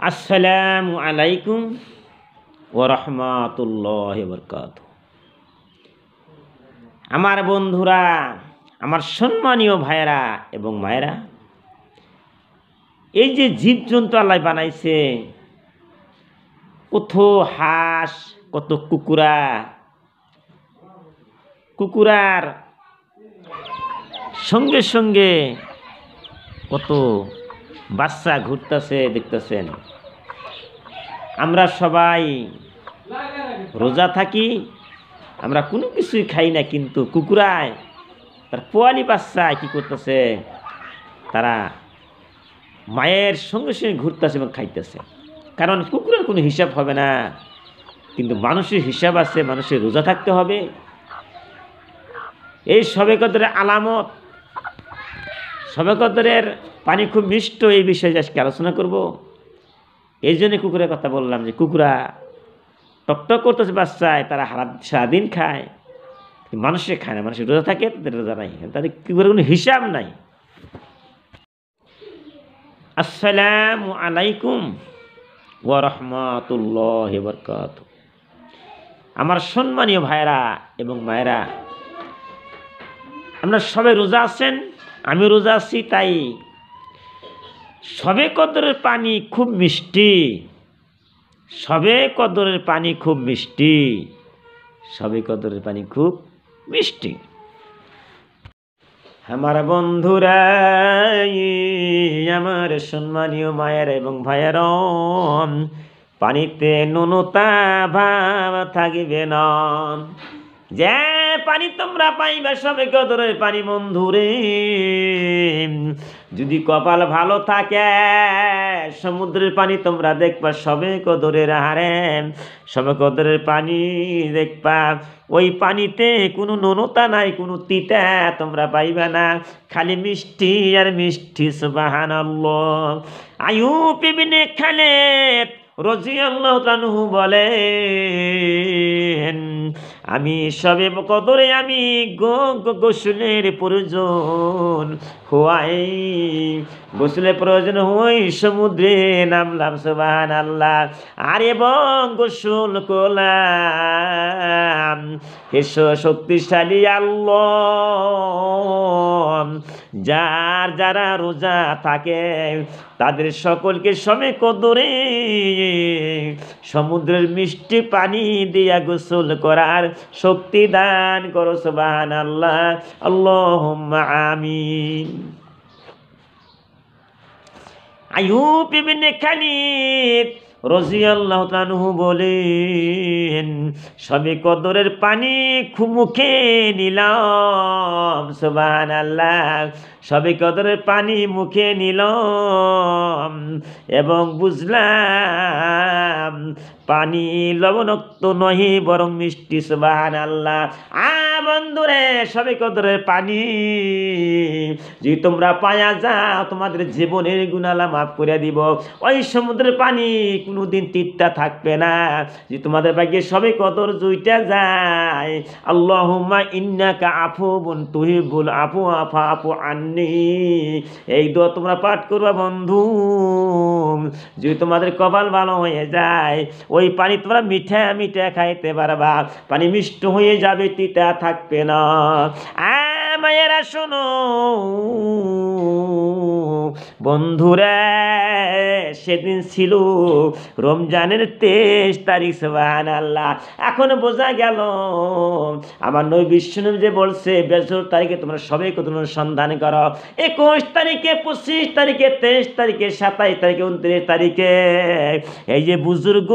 আসসালামু আলাইকুম ওয়া রাহমাতুল্লাহি ওয়া বারাকাতুহু। আমার বন্ধুরা, আমার সম্মানীয় ভাইয়েরা এবং মায়েরা, এই যে জীবজন্তু আল্লাহ বানাইছে, কত হাঁস, কত কুকুরার সঙ্গে সঙ্গে কত বাচ্চা ঘুরতেছে দেখতেছেন। আমরা সবাই রোজা থাকি, আমরা কোনো কিছুই খাই না, কিন্তু কুকুরায় তার পোয়ালি বাচ্চায় কি করতেছে, তারা মায়ের সঙ্গে সঙ্গে ঘুরতেছে এবং খাইতেছে। কারণ কুকুরের কোনো হিসাব হবে না, কিন্তু মানুষের হিসাব আছে, মানুষের রোজা থাকতে হবে। এই শবে কদরের আলামত, শবে কদরের পানি খুব মিষ্ট, এই বিষয়ে আজকে আলোচনা করব। এই জন্য কুকুরের কথা বললাম, যে কুকুরা টকটক করতেছে বাচ্চায়, তারা সারাদিন খায়, মানুষে খায় না। মানুষের রোজা থাকে, তাদের রোজা নাই, তাদের কুকুরের কোনো হিসাব নাই। আসসালামু আলাইকুম ওয়া রাহমাতুল্লাহি ওয়া বারাকাতুহু। আমার সম্মানীয় ভাইরা এবং মায়েরা, আমরা সবাই রোজা আছেন, আমি রোজা আছি। তাই শবে কদরের পানি খুব মিষ্টি, শবে কদরের পানি খুব মিষ্টি, শবে কদরের পানি খুব মিষ্টি। আমার বন্ধুরা, আমার সম্মানীয় মায়ের এবং ভাইয়ের, পানিতে নুনতা ভাব থাকিবে না। যে পানি তোমরা পাইবা শবে কদরের পানি, বন্ধুরে, যদি কপাল ভালো থাকে, সমুদ্রের পানি তোমরা দেখবা শবে কদরের হারে, শবে কদরের পানি দেখবা, ওই পানিতে কোনো নুনতা নাই, কোনো তিতা তোমরা পাইবা না, খালি মিষ্টি আর মিষ্টি। সুবহানাল্লাহ। আইয়ুব ইবনে খালেদ রাদিয়াল্লাহু তাআলা বলেন, আমি শবে কদরে আমি গোসলের প্রয়োজন হওয়াই, গোসলের প্রয়োজন হই সমুদ্রে নামলাম। সুবহানাল্লাহ। আর এবং গোসল করলাম, এসো শক্তিশালী আল্লাহ, যারা রোজা থাকে তাদের সকলকে শবে কদরে সমুদ্রের মিষ্টি পানি দিয়া গোসল করার শক্তি দান করো। সুবহানাল্লাহ, আল্লাহুম্মা আমিন। আইয়ুব ইবনে খালিদ রাদিয়াল্লাহু তাআলা বলেন, শবে কদরের পানি মুখে নিলাম। সুবহানাল্লাহ। শবে কদরের পানি মুখে নিলাম এবং বুঝলাম পানি লবণাক্ত নহে, বরং মিষ্টি। সুবহানাল্লাহ। বন্ধুরে, শবে কদরের পানি যদি তোমরা পায়া যাও, তোমাদের জীবনের গুনাহ মাফ করে দিব। ওই সমুদ্রের পানি কোনোদিন তিতা থাকবে না। যে তোমাদের ভাগ্যে শবে কদর জুইটা যায়, আল্লাহুম্মা ইন্নাকা আফুবুন তুহিব্বুল আফওয়া ফাফু আন্নি, এই দোয়া তোমরা পাঠ করবা বন্ধু। যদি তোমাদের কপাল ভালো হয়ে যায়, ওই পানি তোমরা মিঠা মিঠা খাইতে পারবা, পানি মিষ্ট হয়ে যাবে, তিতা থাকবে না। মায়েরা শোনো বন্ধুরা, সেদিন ছিল রমজানের 23 তারিখ। সুবহানাল্লাহ। এখন বোঝা গেল আমার নবী বিশ্বনবী যে বলছে 22 তারিখে তোমরা শবে কদরের সন্ধান করো, 21 তারিখে, 25 তারিখে, 23 তারিখে, 27 তারিখে, 29 তারিখে। এই যে বুজুর্গ,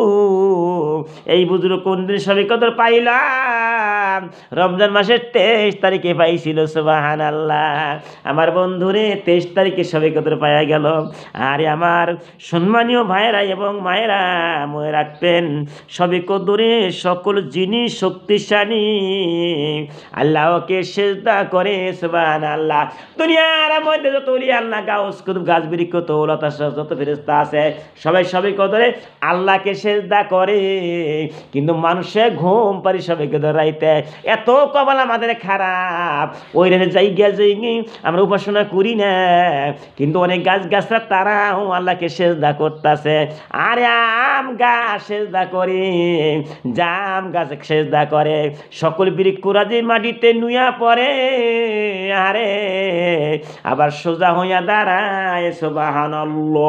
এই বুজুর্গ কোন দিন শবে কদর পাইলাম? রমজান মাসের 23 তারিখে পাইছিল। সুবহানাল্লাহ। আমার বন্ধুরে 23 তারিখে শবে কদর পাওয়া গেল। আরে আমার সম্মানীয় ভাইয়েরা এবং মায়েরা, মনে রাখবেন শবে কদরে সকল জিনিস শক্তিশালী আল্লাহকে সিজদা করে। সুবহানাল্লাহ। দুনিয়ার মধ্যে যত ওলিয়া আল্লাহ, গাউস কুতুব, গাছ বৃক্ষ, তৌলতা, যত ফেরেশতা আছে, সবাই শবে কদরে আল্লাহকে সিজদা করে। কিন্তু মানুষে ঘুম পারি শবে কদর রাইতে, এত কপাল আমাদের খারাপ, ওই রেনে জায়গা আমরা উপাসনা করি না। কিন্তু অনেক গাছরা তারাও আল্লাহকে সেজদা করতেছে, আরে আম গাছ সেজদা করে, জাম গাছ সেজদা করে, সকল বৃক্ষরাজি মাটিতে নুয়া পড়ে, আরে আবার সোজা হইয়া দাঁড়ায়, সুবহানাল্লাহ।